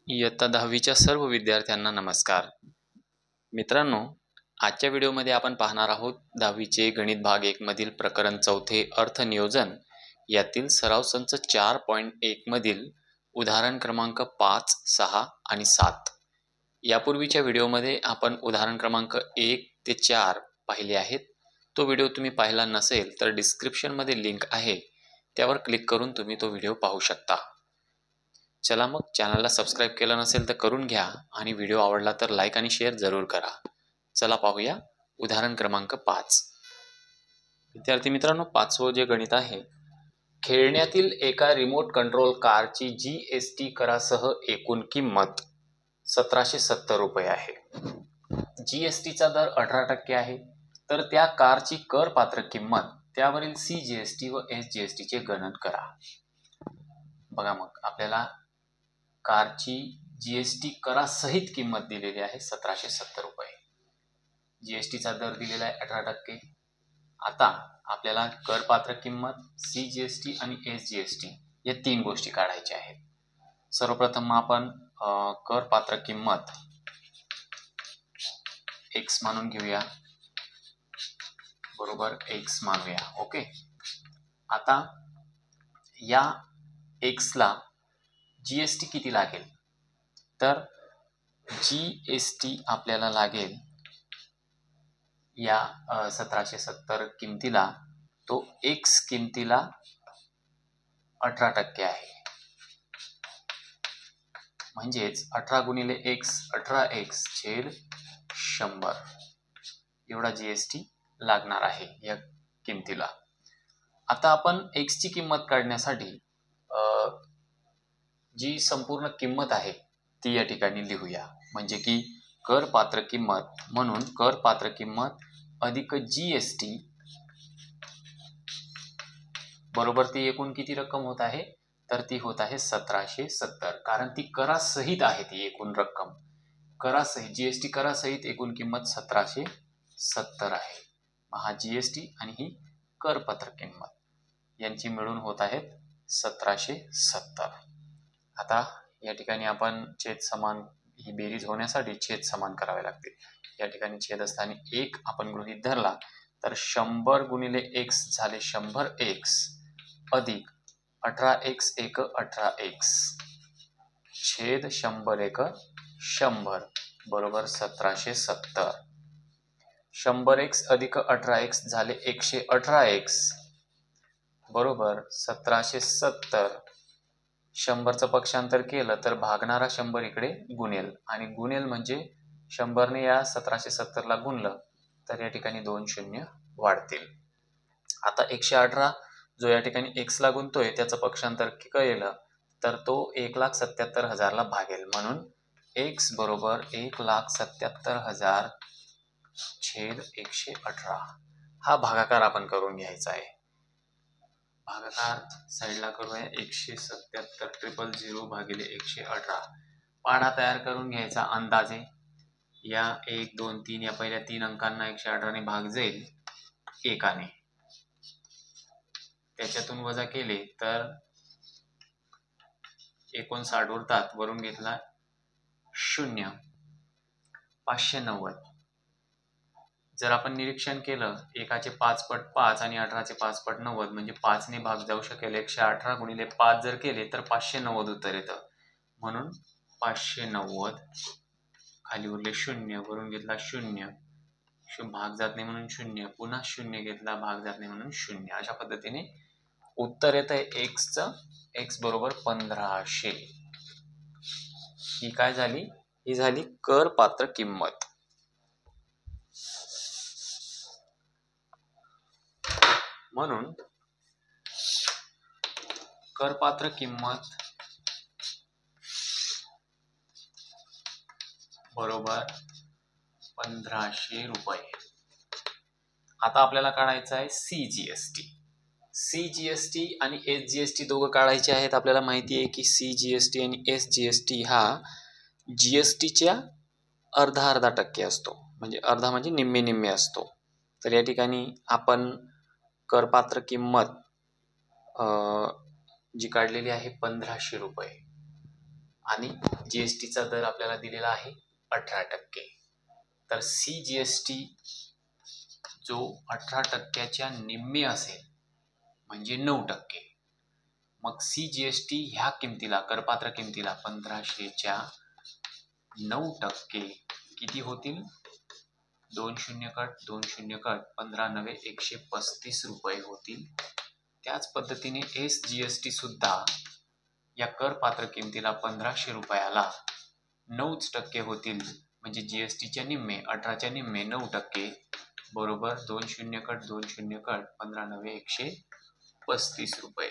इयत्ता 10वीच्या सर्व विद्यार्थ्यांना नमस्कार. मित्रांनो, आजच्या व्हिडिओमध्ये आपण पाहणार आहोत 10वीचे गणित भाग 1 मधील प्रकरण 4 अर्थनियोजन यातील सराव संच 4.1 मधील उदाहरण क्रमांक 5, 6 आणि 7. यापूर्वीच्या व्हिडिओमध्ये आपण उदाहरण क्रमांक 1 ते 4 पाहिले आहेत. तो व्हिडिओ तुम्ही पाहिला नसेल तर डिस्क्रिप्शनमध्ये लिंक आहे, त्यावर क्लिक करून तुम्ही तो व्हिडिओ पाहू शकता. चला मग, चॅनलला सबस्क्राईब केलं नसेल तर करून घ्या आणि व्हिडिओ आवडला तर लाईक आणि शेअर जरूर करा. चला पाहूया उदाहरण क्रमांक 5. विद्यार्थी मित्रांनो, 5वं जे गणित आहे, खेळण्यातील एका रिमोट कंट्रोल कारची GST करासह एकूण किंमत 1770 रुपये आहे. GSTचा दर 18% आहे, तर त्या कारची करपात्र किंमत, त्यावरील CGST व SGST चे गणन करा. बघा मग, आपल्याला कारची GST करासहित किंमत दिलेली आहे 1770 रुपये. GSTचा दर दिलेला आहे 18%. आता आपल्याला करपात्र किंमत, CGST आणि SGST या 3 गोष्टी काढायच्या आहेत. सर्वप्रथम आपण करपात्र किंमत X मानून घेऊया. बरोबर, X मानूया. ओके. आता या X ला GST किती लागेल? तर GST आपल्याला लागेल या 1770 किमतीला, तो X किमतीला 18% आहे. म्हणजेच 18 गुणिले X, 18X छेद 100 एवढा GST लागणार आहे या किमतीला. आता आपण X ची किंमत काढण्यासाठी जी संपूर्ण किंमत आहे ती या ठिकाणी लिहूया. म्हणजे की करपात्र किंमत म्हणून करपात्र किंमत अधिक GST बरोबर ती एकूण किती रक्कम होत आहे? तर ती होत आहे 1770. कारण ती करासहित आहे, ती एकूण रक्कम करासहित, GST करासहित एकूण किंमत 1770 आहे. हा GST आणि ही करपात्र किंमत यांची मिळून होत आहेत 1770. आता या ठिकाणी आपण छेद समान, ही बेरीज होण्यासाठी छेद समान करावे लागतील. या ठिकाणी छेदस्थानी 1 आपण गृहीत धरला तर 100 गुणिले X झाले 100X अधिक 18X एक 18X छेद 100 एक 100 बरोबर 1770. 100X अधिक 18X झाले 118X बरोबर 1770. 100चं पक्षांतर केलं तर भागणारा 100 इकडे गुणेल, आणि गुणेल म्हणजे 100 ने या 1770 ला गुणलं तर या ठिकाणी 2 शून्य वाढतील. आता 118 जो या ठिकाणी X ला गुणतोय त्याचं पक्षांतर केलं तर तो 1,77,000 ला भागेल. म्हणून X बरोबर 1,77,000 छेद 118. हा भागाकार आपण करून घ्यायचा आहे. भागाकार साईडला करूया. 177,000 भागिले 118. पाढा तयार करून घ्यायचा अंदाजे. या 1, 2, 3 या पहिल्या 3 अंकांना 118 ने भाग जाईल एकाने. त्याच्यातून वजा केले तर 59 उरतात. वरून घेतला 0, 590. जर आपण निरीक्षण केलं, एकाचे 5 पट 5 आणि 18चे 5 पट 90 म्हणजे 5 ने भाग जाऊ शकेल. 118 गुणिले 5 जर केले तर 590 उत्तर येतं. म्हणून 590 खाली उरले 0, वरून घेतला 0, भाग जात नाही म्हणून 0, पुन्हा 0 घेतला, भाग जात नाही म्हणून 0. अशा पद्धतीने उत्तर येत आहे X बरोबर 1500. ही काय झाली? ही झाली करपात्र किंमत. म्हणून करपात्र किंमत बरोबर 1500 रुपये. आता आपल्याला काढायचं आहे CGST. CGST आणि SGST दोघं काढायचे आहेत. आपल्याला माहिती आहे की CGST आणि SGST हा GSTच्या अर्धा टक्के असतो. म्हणजे अर्धा म्हणजे निम्मे निम्मे असतो. तर या ठिकाणी आपण करपात्र किंमत जी काढलेली आहे 1500 रुपये, आणि जीएसटीचा दर आपल्याला दिलेला आहे 18%. तर CGST जो 18%च्या निम्मे असेल म्हणजे 9%. मग CGST ह्या किमतीला, करपात्र किमतीला 1500च्या 9% किती होतील? 20 कट 20 कट 15 × 135 रुपये होतील. त्याच पद्धतीने SGST सुद्धा या करपात्र किमतीला 1500 रुपयाला 9% होतील, म्हणजे जीएसटीच्या निम्मे, 18च्या निम्मे 9% बरोबर 20 कट 20 कट 15 × 135 रुपये.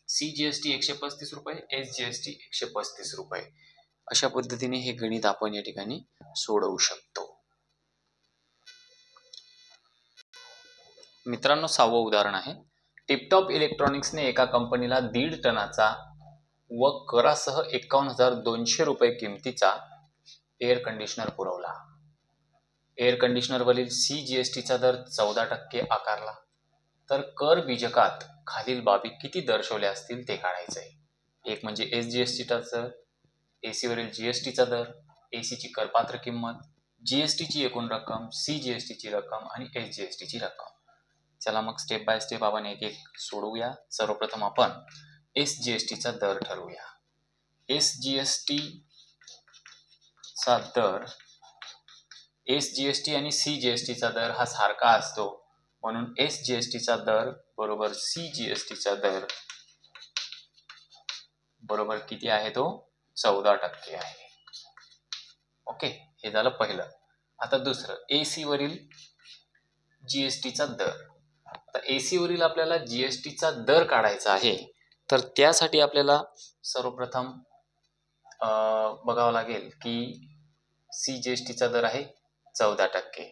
CGST 135 रुपये, SGST 135 रुपये. अशा पद्धतीने हे गणित आपण या ठिकाणी सोडवू शकतो. मित्रांनो, 6वं उदाहरण आहे. टिपटॉप इलेक्ट्रॉनिक्सने एका कंपनीला 1.5 टनाचा व करासह 51,200 रुपये किमतीचा एअर कंडिशनर पुरवला. एअर कंडिशनरवरील CGSTचा दर 14% आकारला. तर कर बीजकात खालील बाबी किती दर्शवल्या असतील ते काढायचं आहे. एक म्हणजे SGSTचा दर, AC वरील GSTचा दर, AC ची करपात्र किंमत, GSTची एकूण रक्कम, CGSTची रक्कम आणि SGSTची रक्कम. चला मग स्टेप बाय स्टेप आपण एक एक सोडवूया. सर्वप्रथम आपण SGSTचा दर ठरवूया. SGSTचा दर, SGST आणि CGSTचा दर हा सारखा असतो, म्हणून SGSTचा दर बरोबर CGSTचा दर बरोबर किती आहे? तो 14% आहे. ओके, हे झालं पहिलं. आता दुसरं, AC वरील GSTचा दर. आता AC वरील आपल्याला GSTचा दर काढायचा आहे, तर त्यासाठी आपल्याला सर्वप्रथम बघावं लागेल की CGSTचा दर आहे 14%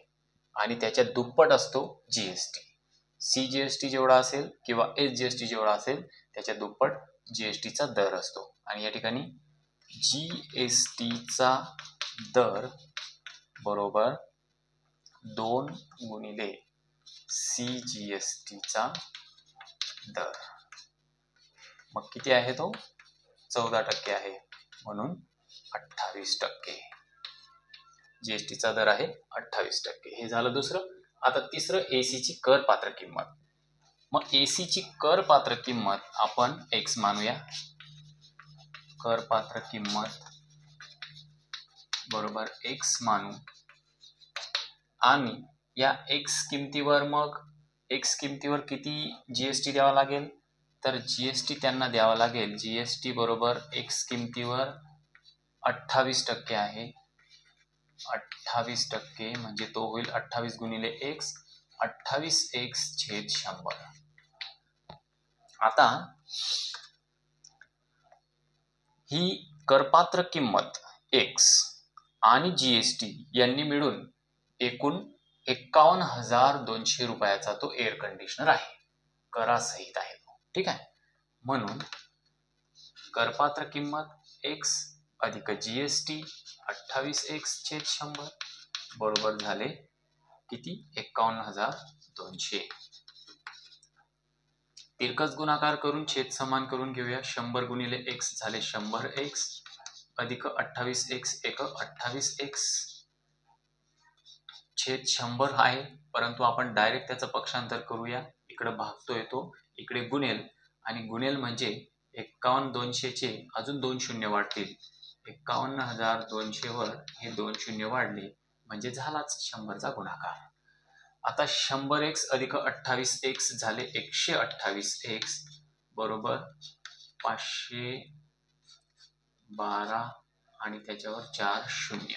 आणि त्याच्या दुप्पट असतो GST. CGST जेवढा असेल किंवा SGST जेवढा असेल त्याच्या दुप्पट GSTचा दर असतो. आणि या ठिकाणी GSTचा दर बरोबर 2 गुणिले CGSTचा दर. मग किती आहे? तो 14% आहे, म्हणून 28%. GSTचा दर आहे 28%. हे झालं दुसरं. आता तिसरं, AC ची करपात्र किंमत. मग AC ची करपात्र किंमत आपण X मानूया. करपात्र किंमत बरोबर X मानू आणि या X किमतीवर मग X किमतीवर किती GST द्यावा लागेल? तर GST त्यांना द्यावा लागेल. GST बरोबर X किमतीवर 28% आहे. 28% म्हणजे तो होईल 28 गुणिले X, 28x/100. आता ही करपात्र किंमत X आणि GST यांनी मिळून एकूण 51,200 रुपयाचा तो एअर कंडिशनर आहे. करासहित आहे तो. ठीक आहे. म्हणून करपात्र किंमत X अधिक GST 28x/100 बरोबर झाले किती? 51,200. तिरकस गुणाकार करून छेद समान करून घेऊया. 100 गुणिले X झाले 100x अधिक 28x एक 28x/100 आहे, परंतु आपण डायरेक्ट त्याचं पक्षांतर करूया. इकडे भागतोय तो, इकडे गुणेल, आणि गुणेल म्हणजे 51,200 चे अजून 2 शून्य वाढतील. 51,200 वर हे 2 शून्य वाढले म्हणजे झालाच 100चा गुणाकार. आता 100x अधिक 28x झाले 128x बरोबर 512 आणि त्याच्यावर 4 शून्य.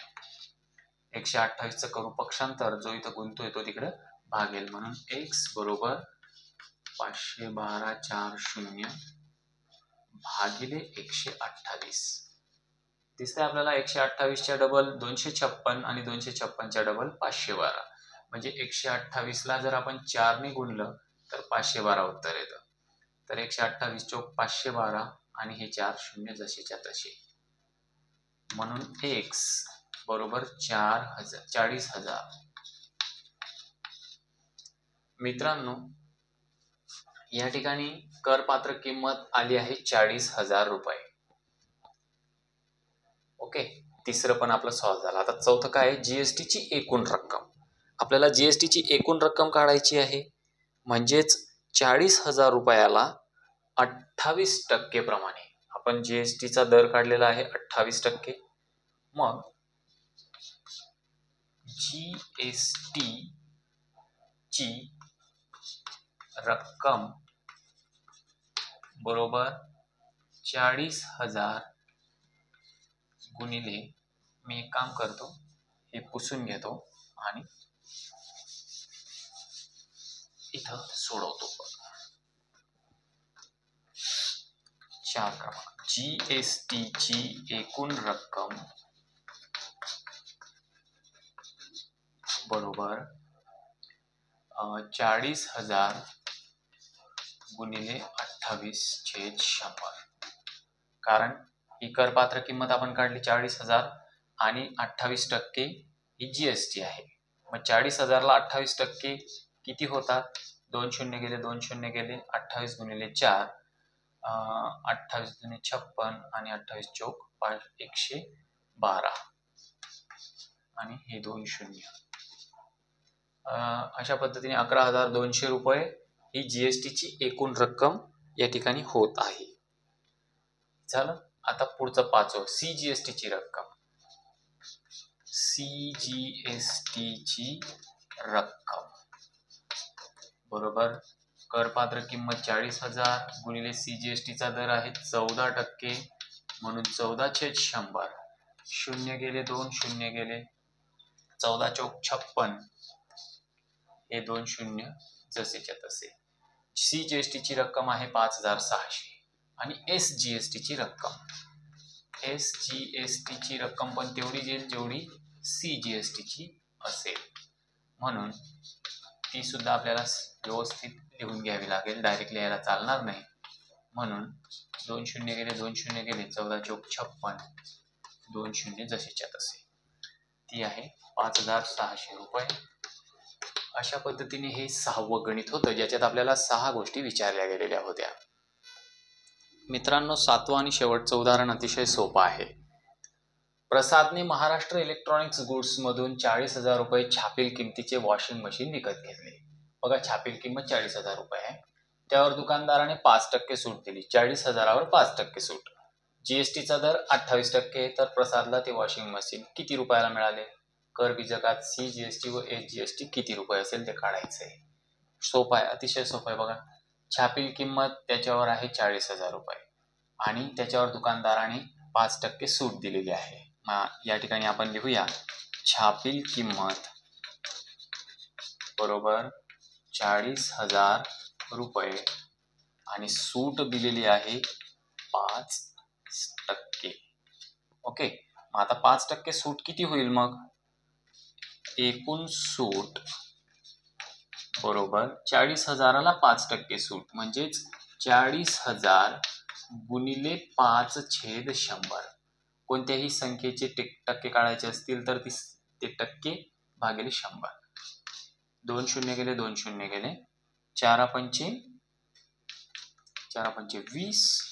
128चं करू पक्षांतर, जो इथं गुणतोय तो तिकडे भागेल, म्हणून x बरोबर 512 4 शून्य भागिले 128. दिसतंय आपल्याला 128च्या डबल 256 आणि 256च्या डबल 512, म्हणजे 128ला जर आपण 4 ने गुणलं तर 512 उत्तर येतं. तर 128 चोक 512 आणि हे 4 शून्य जसेच्या तसे, म्हणून x बरोबर 40,000. मित्रांनो, या ठिकाणी करपात्र किंमत आली आहे 40,000 रुपये. ओके, तिसरं पण आपलं सॉल्व्ह झालं. आता चौथं काय आहे, जीएसटीची एकूण रक्कम. आपल्याला जीएसटीची एकूण रक्कम काढायची आहे, म्हणजेच 40,000 रुपयाला 28% प्रमाणे आपण जीएसटीचा दर काढलेला आहे 28%. मग जीएसटी ची रक्कम बरोबर 40,000 गुणिले, मी एक काम करतो, हे पुसून घेतो आणि इथं सोडवतो. 4 क्रमांक, जीएसटी ची एकूण रक्कम बरोबर 40,000 गुणिले 28/100. कारण ही करपात्र किंमत आपण काढली 40,000 आणि 28% ही जीएसटी आहे. मग 40,000ला 28% किती होतात? 2 शून्य गेले, 2 शून्य गेले, 28 गुणिले 4, 28 दुणे 56 आणि 28 चौक 112 आणि हे 2 शून्य. अशा पद्धतीने 11,200 रुपये ही जीएसटीची एकूण रक्कम या ठिकाणी होत आहे. झालं. आता पुढचं पाचवं, सीजीएसटीची रक्कम. सीजीएसटीची रक्कम बरोबर करपात्र किंमत 40,000 गुणिले सीजीएसटीचा दर आहे 14%, म्हणून 14/100. शून्य गेले, 2 शून्य गेले, 14 चौक 56, हे 2 शून्य जसेच्या तसे. सीजीएसटीची रक्कम आहे 5,600 आणि एसजीएसटीची रक्कम पण तेवढी येईल जेवढी सीजीएसटीची असेल, म्हणून ती सुद्धा आपल्याला व्यवस्थित लिहून घ्यावी लागेल, डायरेक्ट लिहायला चालणार नाही. म्हणून 2 शून्य गेले, 2 शून्य गेले, 14 चौक 56, 2 शून्य जसेच्या तसे, ती आहे 5,600 रुपये. अशा पद्धतीने हे 6वं गणित होतं, ज्याच्यात आपल्याला 6 गोष्टी विचारल्या गेलेल्या होत्या. मित्रांनो, 7वं आणि शेवटचं उदाहरण अतिशय सोपं आहे. प्रसादने महाराष्ट्र इलेक्ट्रॉनिक्स गुड्स मधून 40,000 रुपये छापील किमतीचे वॉशिंग मशीन विकत घेतले. बघा, छापील किंमत 40,000 रुपये आहे. त्यावर दुकानदाराने 5% सूट दिली. 40,000वर 5% सूट. जीएसटीचा दर 28%, तर प्रसादला ते वॉशिंग मशीन किती रुपयाला मिळाले? कर बीजकात सीजीएसटी व एसजीएसटी किती रुपये असेल ते काढायचंय. सोपं आहे, अतिशय सोपं आहे. बघा, छापील किंमत त्याच्यावर आहे 40,000 रुपये आणि त्याच्यावर दुकानदाराने 5% सूट दिलेली आहे. या ठिकाणी आपण लिहूया, छापील किंमत बरोबर 40,000 रुपये आणि सूट दिलेली आहे 5%. ओके, मग आता 5% सूट किती होईल? मग एकूण सूट बरोबर 40,000ला 5% सूट, म्हणजेच 40,000 गुणिले 5/100. कोणत्याही संख्येचे टक्के काढायचे असतील तर ते टक्के भागिले 100. 2 शून्य गेले, 2 शून्य गेले, 4×5 20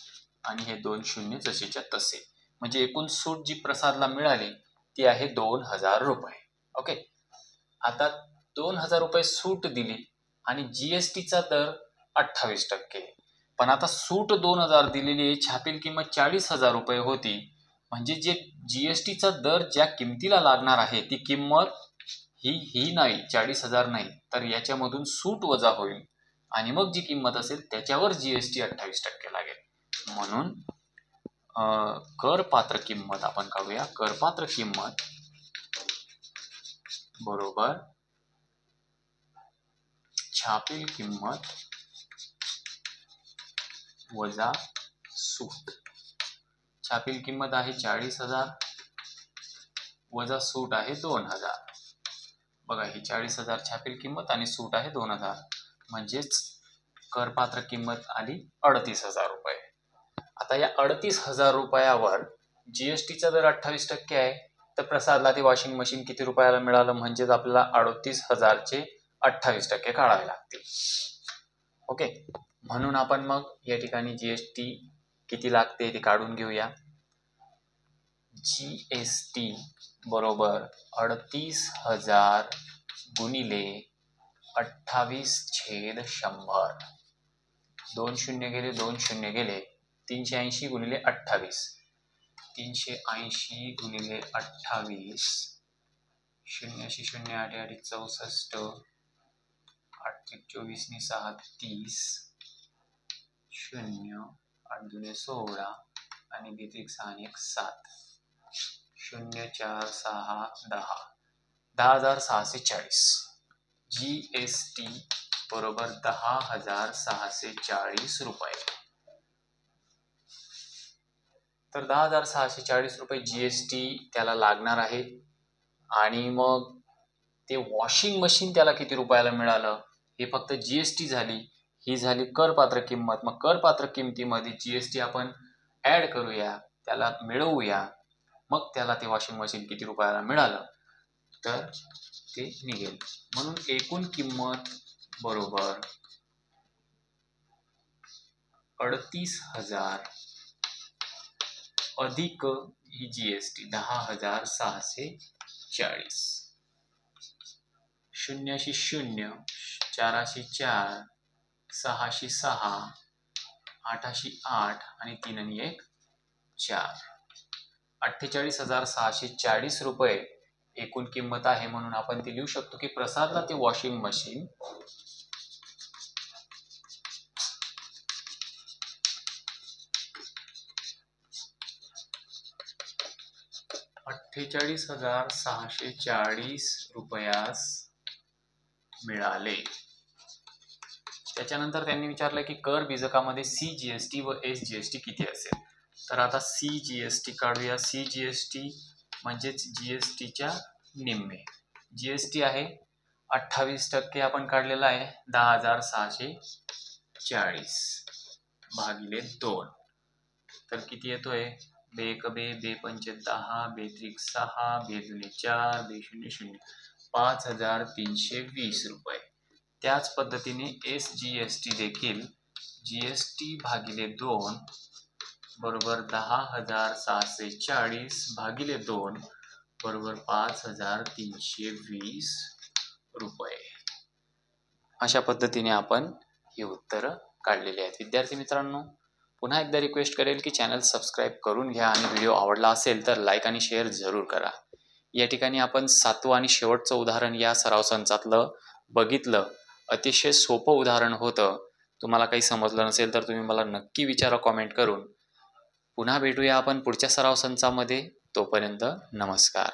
आणि हे 2 शून्य जसेच्या तसे. म्हणजे एकूण सूट जी प्रसादला मिळाली ती आहे 2,000 रुपये. ओके, आता 2,000 रुपये सूट दिली आणि जीएसटीचा दर 28%. पण आता सूट 2,000 दिलेली आहे, छापील किंमत 40,000 रुपये होती, म्हणजे जे जीएसटीचा दर ज्या किमतीला लागणार आहे ती किंमत ही नाही, 40,000 नाही, तर याच्यामधून सूट वजा होईल आणि मग जी किंमत असेल त्याच्यावर जीएसटी 28% लागेल. म्हणून करपात्र किंमत आपण काढूया. करपात्र किंमत बरोबर छापील किंमत वजा सूट. छापील किंमत आहे 40,000 वजा सूट आहे 2,000. बघा, ही 40,000 छापील किंमत आणि सूट आहे 2,000, म्हणजेच करपात्र किंमत आली 38,000 रुपये. आता या 38,000 रुपयावर जीएसटीचा दर 28% आहे, तर प्रसादला ते वॉशिंग मशीन किती रुपयाला मिळालं? म्हणजेच आपल्याला 38,000चे 28% काढावे लागतील. ओके, म्हणून आपण मग या ठिकाणी जीएसटी किती लागते ते काढून घेऊया. GST बरोबर 38,000 गुणिले 28/100. 2 शून्य गेले, 2 शून्य गेले. 380 गुणिले 28. 380 गुणिले 28. 0 0 8 8 64. 8 24 नि 6 30. 0 8 2 16 आणि 2 6 आणि 1 7. 0 4 6 10. 10,640. GST बरोबर 10,640 रुपये. तर 10,640 रुपये GST त्याला लागणार आहे. आणि मग ते वॉशिंग मशीन त्याला किती रुपयाला मिळालं हे फक्त GST झाली. ही झाली करपात्र किंमत. मग करपात्र किमतीमध्ये GST आपण ऍड करूया, त्याला मिळवूया. मग त्याला ते वॉशिंग मशीन किती रुपयाला मिळालं तर ते निघेल. म्हणून एकूण किंमत बरोबर 38,000 अधिक ही GST 10,640. 0 0 4 4 6 6 8 8 आणि 3 आणि 1 4. 48,640 रुपये एकूण किंमत आहे. म्हणून आपण ते लिहू शकतो की प्रसादला ते वॉशिंग मशीन 48,640 रुपयास मिळाले. त्याच्यानंतर त्यांनी विचारलं की कर बीजकामध्ये CGST व SGST किती असेल. तर आता CGST काढूया. CGST म्हणजेच GSTच्या निम्मे. GST आहे 28% आपण काढलेला आहे. 10,640 भागिले 2. तर किती येतोय? बे 1 बे, बे 5 10, बे 3 6, बे 2 4, बे 0 0. 5,320 रुपये. त्याच पद्धतीने SGST देखील GST भागिले 2 बरोबर 10,640 भागिले 2 बरोबर 5,320 रुपये. अशा पद्धतीने आपण ही उत्तरं काढलेली आहेत. विद्यार्थी मित्रांनो, पुन्हा एकदा रिक्वेस्ट करेल की चॅनल सबस्क्राईब करून घ्या आणि व्हिडिओ आवडला असेल तर लाईक आणि शेअर जरूर करा. या ठिकाणी आपण 7वं आणि शेवटचं उदाहरण या सराव संचातलं बघितलं. अतिशय सोपं उदाहरण होतं. तुम्हाला काही समजलं नसेल तर तुम्ही मला नक्की विचारा कॉमेंट करून. पुन्हा भेटूया आपण पुढच्या सराव संचामध्ये. तोपर्यंत नमस्कार.